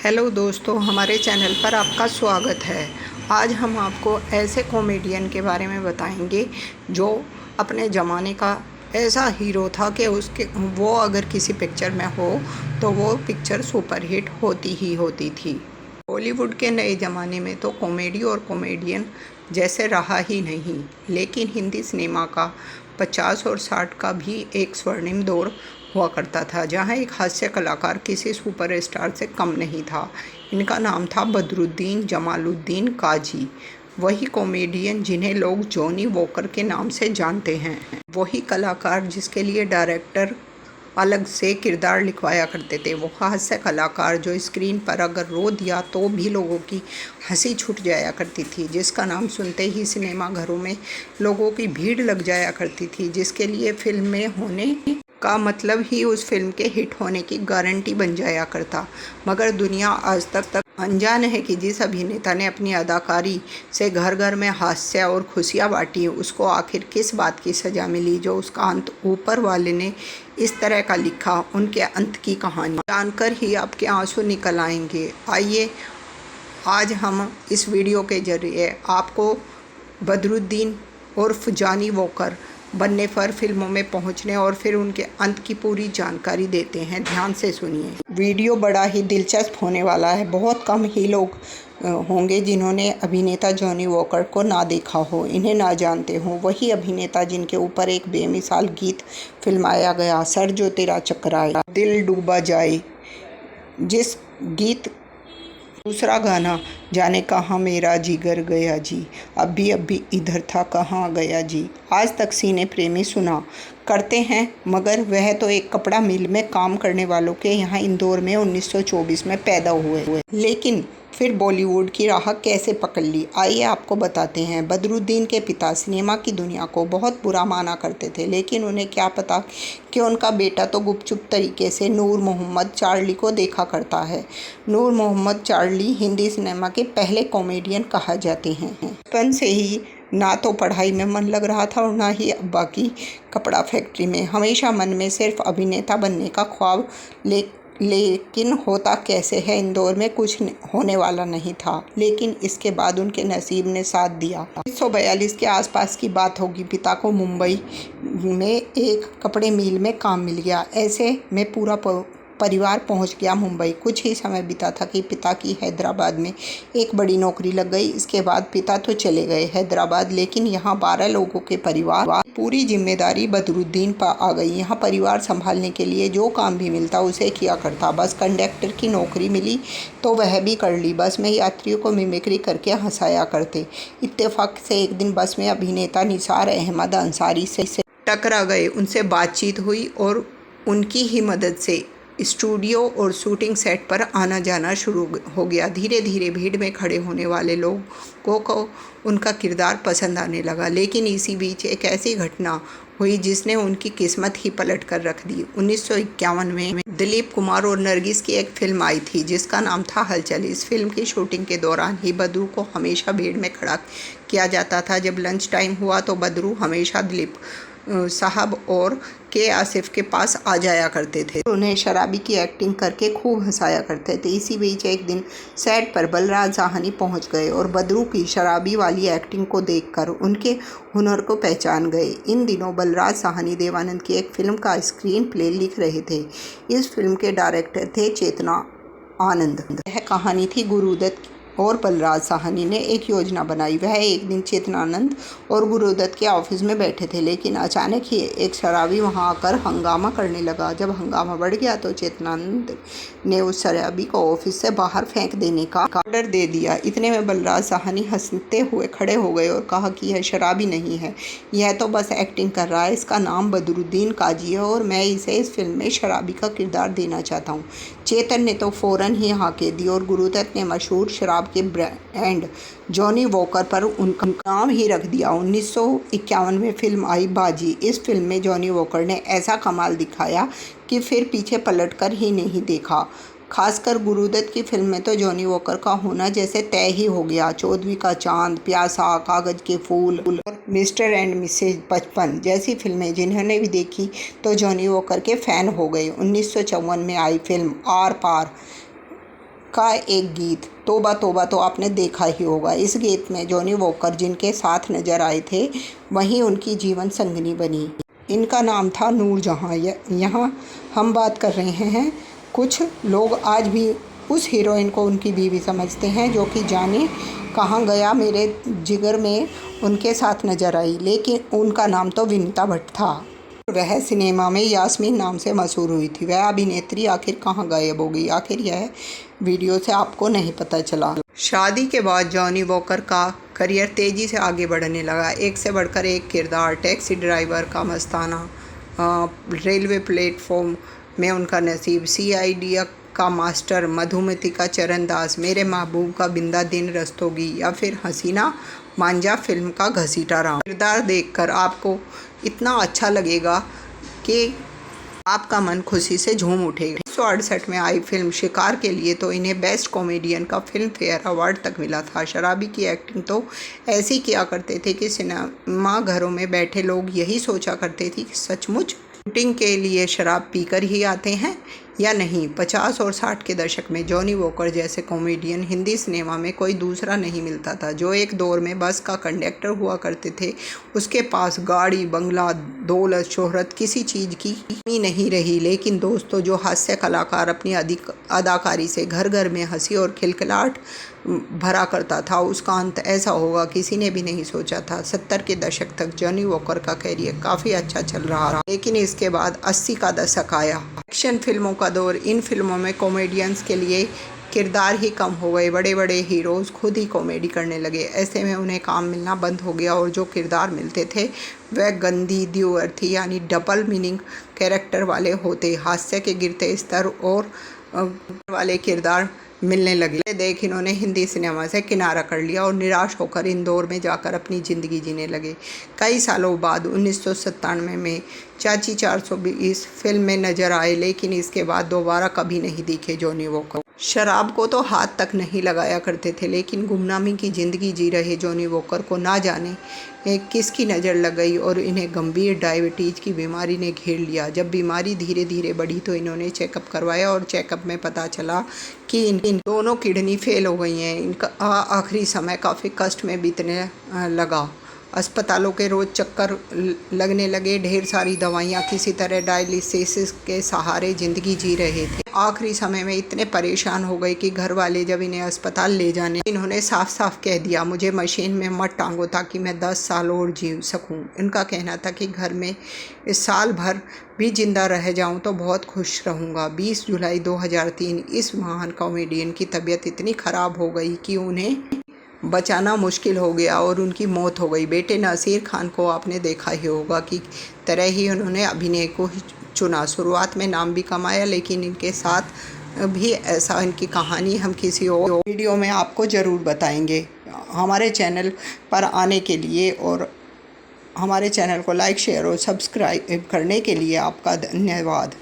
Hello दोस्तों, हमारे channel पर आपका स्वागत है। आज हम आपको ऐसे कॉमेडियन के बारे में बताएंगे जो अपने ज़माने का ऐसा हीरो था कि वो अगर किसी पिक्चर में हो तो वो पिक्चर सुपरहिट होती ही होती थी। बॉलीवुड के नए ज़माने में तो कॉमेडी और कॉमेडियन जैसे रहा ही नहीं, लेकिन हिंदी सिनेमा का 50 और 60 का भी एक स्वर्णिम दौर हुआ करता था, जहां एक हास्य कलाकार किसी सुपरस्टार से कम नहीं था। इनका नाम था बदरुद्दीन जमालुद्दीन काजी। वही कॉमेडियन जिन्हें लोग जॉनी वॉकर के नाम से जानते हैं, वही कलाकार जिसके लिए डायरेक्टर अलग से किरदार लिखवाया करते थे। वो हास्य कलाकार जो स्क्रीन पर अगर रो दिया तो भी लोगों की हंसी छूट जाया करती थी, जिसका नाम सुनते ही सिनेमा घरों में लोगों की भीड़ लग जाया करती थी, जिसके लिए फिल्म में होने का मतलब ही उस फिल्म के हिट होने की गारंटी बन जाया करता। मगर दुनिया आज तक अनजान है कि जिस अभिनेता ने अपनी अदाकारी से घर घर में हास्य और खुशियाँ बांटी, उसको आखिर किस बात की सज़ा मिली, जो उसका अंत ऊपर वाले ने इस तरह का लिखा। उनके अंत की कहानी जानकर ही आपके आंसू निकल आएंगे। आइए आज हम इस वीडियो के जरिए आपको बदरुद्दीन उर्फ जॉनी वॉकर बनने पर फिल्मों में पहुंचने और फिर उनके अंत की पूरी जानकारी देते हैं। ध्यान से सुनिए, वीडियो बड़ा ही दिलचस्प होने वाला है। बहुत कम ही लोग होंगे जिन्होंने अभिनेता जॉनी वॉकर को ना देखा हो, इन्हें ना जानते हों। वही अभिनेता जिनके ऊपर एक बेमिसाल गीत फिल्माया गया, सर जो तेरा चकराए, दिल डूबा जाए, जिस गीत दूसरा गाना जाने कहाँ मेरा जिगर गया जी, अभी इधर था कहाँ गया जी, आज तक सीने प्रेमी सुना करते हैं। मगर वह तो एक कपड़ा मिल में काम करने वालों के यहाँ इंदौर में 1924 में पैदा हुए, लेकिन फिर बॉलीवुड की राह कैसे पकड़ ली, आइए आपको बताते हैं। बदरुद्दीन के पिता सिनेमा की दुनिया को बहुत बुरा माना करते थे, लेकिन उन्हें क्या पता कि उनका बेटा तो गुपचुप तरीके से नूर मोहम्मद चार्ली को देखा करता है। नूर मोहम्मद चार्ली हिंदी सिनेमा के पहले कॉमेडियन कहा जाते हैं। बचपन से ही ना तो पढ़ाई में मन लग रहा था और ना ही अब्बा की कपड़ा फैक्ट्री में। हमेशा मन में सिर्फ अभिनेता बनने का ख्वाब, लेकिन होता कैसे है, इंदौर में कुछ होने वाला नहीं था। लेकिन इसके बाद उनके नसीब ने साथ दिया। 1942 के आसपास की बात होगी। पिता को मुंबई में एक कपड़े मिल में काम मिल गया। ऐसे में पूरा परिवार पहुंच गया मुंबई। कुछ ही समय बीता था कि पिता की हैदराबाद में एक बड़ी नौकरी लग गई। इसके बाद पिता तो चले गए हैदराबाद, लेकिन यहाँ 12 लोगों के परिवार पूरी जिम्मेदारी बदरुद्दीन पर आ गई। यहाँ परिवार संभालने के लिए जो काम भी मिलता उसे किया करता। बस कंडक्टर की नौकरी मिली तो वह भी कर ली। बस में यात्रियों को मिमिक्री करके हंसाया करते। इत्तेफाक से एक दिन बस में अभिनेता निसार अहमद अंसारी से टकरा गए। उनसे बातचीत हुई और उनकी ही मदद से स्टूडियो और शूटिंग सेट पर आना जाना शुरू हो गया। धीरे धीरे भीड़ में खड़े होने वाले लोगों को उनका किरदार पसंद आने लगा। लेकिन इसी बीच एक ऐसी घटना हुई जिसने उनकी किस्मत ही पलट कर रख दी। 1951 में दिलीप कुमार और नरगिस की एक फिल्म आई थी जिसका नाम था हलचल। इस फिल्म की शूटिंग के दौरान ही बदरू को हमेशा भीड़ में खड़ा किया जाता था। जब लंच टाइम हुआ तो बदरू हमेशा दिलीप साहब और के आसिफ के पास आ जाया करते थे। उन्हें शराबी की एक्टिंग करके खूब हंसाया करते थे। इसी बीच एक दिन सेट पर बलराज साहनी पहुंच गए और बदरू की शराबी वाली एक्टिंग को देखकर उनके हुनर को पहचान गए। इन दिनों बलराज साहनी देवानंद की एक फिल्म का स्क्रीन प्ले लिख रहे थे। इस फिल्म के डायरेक्टर थे चेतना आनंद। यह कहानी थी गुरुदत्त और बलराज साहनी ने एक योजना बनाई। वह एक दिन चेतनानंद और गुरुदत्त के ऑफिस में बैठे थे, लेकिन अचानक ही एक शराबी वहां आकर हंगामा करने लगा। जब हंगामा बढ़ गया तो चेतनानंद ने उस शराबी को ऑफिस से बाहर फेंक देने का ऑर्डर दे दिया। इतने में बलराज साहनी हंसते हुए खड़े हो गए और कहा कि यह शराबी नहीं है, यह तो बस एक्टिंग कर रहा है। इसका नाम बदरुद्दीन काजी है और मैं इसे इस फिल्म में शराबी का किरदार देना चाहता हूँ। चेतन ने तो फौरन ही हाँ कह दी और गुरुदत्त ने मशहूर शराब के ब्रांड जॉनी वॉकर पर उनका नाम ही रख दिया। 1951 में फिल्म आई बाजी। इस फिल्म में जॉनी वॉकर ने ऐसा कमाल दिखाया कि फिर पीछे पलटकर ही नहीं देखा। खासकर गुरुदत्त की फिल्म में तो जॉनी वॉकर का होना जैसे तय ही हो गया। चौदहवीं का चांद, प्यासा, कागज के फूल और मिस्टर एंड मिसेज 55 जैसी फिल्में जिन्होंने भी देखी तो जॉनी वॉकर के फैन हो गए। 1954 में आई फिल्म आर पार का एक गीत तौबा तौबा तो आपने देखा ही होगा। इस गीत में जॉनी वॉकर जिनके साथ नज़र आए थे वहीं उनकी जीवन संगिनी बनी। इनका नाम था नूरजहां। यहाँ हम बात कर रहे हैं, कुछ लोग आज भी उस हीरोइन को उनकी बीवी समझते हैं जो कि जाने कहाँ गया मेरे जिगर में उनके साथ नज़र आई, लेकिन उनका नाम तो विनीता भट्ट था। वह सिनेमा में यास्मीन नाम से मशहूर हुई थी। वह अभिनेत्री आखिर कहाँ गायब हो गई, आखिर यह वीडियो से आपको नहीं पता चला। शादी के बाद जॉनी वॉकर का करियर तेज़ी से आगे बढ़ने लगा। एक से बढ़कर एक किरदार, टैक्सी ड्राइवर का मस्ताना, रेलवे प्लेटफॉर्म में उनका नसीब, CID का मास्टर, मधुमती का चरणदास, मेरे महबूब का बिंदा दिन रस्तोगी या फिर हसीना मांझा फिल्म का घसीटा राम। किरदार देखकर आपको इतना अच्छा लगेगा कि आपका मन खुशी से झूम उठेगा। 1968 में आई फिल्म शिकार के लिए तो इन्हें बेस्ट कॉमेडियन का फिल्म फेयर अवार्ड तक मिला था। शराबी की एक्टिंग तो ऐसी किया करते थे कि सिनेमा घरों में बैठे लोग यही सोचा करते थे कि सचमुच शूटिंग के लिए शराब पीकर ही आते हैं या नहीं। 50 और 60 के दशक में जॉनी वॉकर जैसे कॉमेडियन हिंदी सिनेमा में कोई दूसरा नहीं मिलता था। जो एक दौर में बस का कंडक्टर हुआ करते थे, उसके पास गाड़ी, बंगला, दौलत, शोहरत किसी चीज़ की कमी नहीं रही। लेकिन दोस्तों, जो हास्य कलाकार अपनी अदाकारी से घर घर में हंसी और खिलखिलाहट भरा करता था, उसका अंत ऐसा होगा किसी ने भी नहीं सोचा था। 70 के दशक तक जॉनी वॉकर का कैरियर काफ़ी अच्छा चल रहा था, लेकिन इसके बाद 80 का दशक आया। एक्शन फिल्मों का दौर। इन फिल्मों में कॉमेडियंस के लिए किरदार ही कम हो गए। बड़े बड़े हीरोज़ खुद ही कॉमेडी करने लगे। ऐसे में उन्हें काम मिलना बंद हो गया और जो किरदार मिलते थे वह गंदी, द्व्यर्थी यानी डबल मीनिंग कैरेक्टर वाले होते। हास्य के गिरते स्तर और वाले किरदार मिलने लगे। देख इन्होंने हिंदी सिनेमा से किनारा कर लिया और निराश होकर इंदौर में जाकर अपनी ज़िंदगी जीने लगे। कई सालों बाद 1997 में चाची 420 फिल्म में नजर आए, लेकिन इसके बाद दोबारा कभी नहीं दिखे जॉनी वॉकर। शराब को तो हाथ तक नहीं लगाया करते थे, लेकिन गुमनामी की ज़िंदगी जी रहे जॉनी वॉकर को ना जाने किसकी नज़र लग गई और इन्हें गंभीर डायबिटीज़ की बीमारी ने घेर लिया। जब बीमारी धीरे धीरे बढ़ी तो इन्होंने चेकअप करवाया और चेकअप में पता चला कि इन दोनों किडनी फेल हो गई हैं। इनका आखिरी समय काफ़ी कष्ट में बीतने लगा। अस्पतालों के रोज़ चक्कर लगने लगे। ढेर सारी दवाइयाँ, किसी तरह डायलिसिस के सहारे ज़िंदगी जी रहे थे। आखिरी समय में इतने परेशान हो गए कि घर वाले जब इन्हें अस्पताल ले जाने, इन्होंने साफ साफ कह दिया, मुझे मशीन में मत टांगो ताकि मैं 10 साल और जी सकूं। इनका कहना था कि घर में इस साल भर भी जिंदा रह जाऊं तो बहुत खुश रहूंगा। 20 जुलाई 2003 इस महान कॉमेडियन की तबीयत इतनी ख़राब हो गई कि उन्हें बचाना मुश्किल हो गया और उनकी मौत हो गई। बेटे नासिर खान को आपने देखा ही होगा कि तरह ही उन्होंने अभिनय को ही चुना। शुरुआत में नाम भी कमाया, लेकिन इनके साथ भी ऐसा इनकी कहानी हम किसी और वीडियो में आपको ज़रूर बताएंगे। हमारे चैनल पर आने के लिए और हमारे चैनल को लाइक, शेयर और सब्सक्राइब करने के लिए आपका धन्यवाद।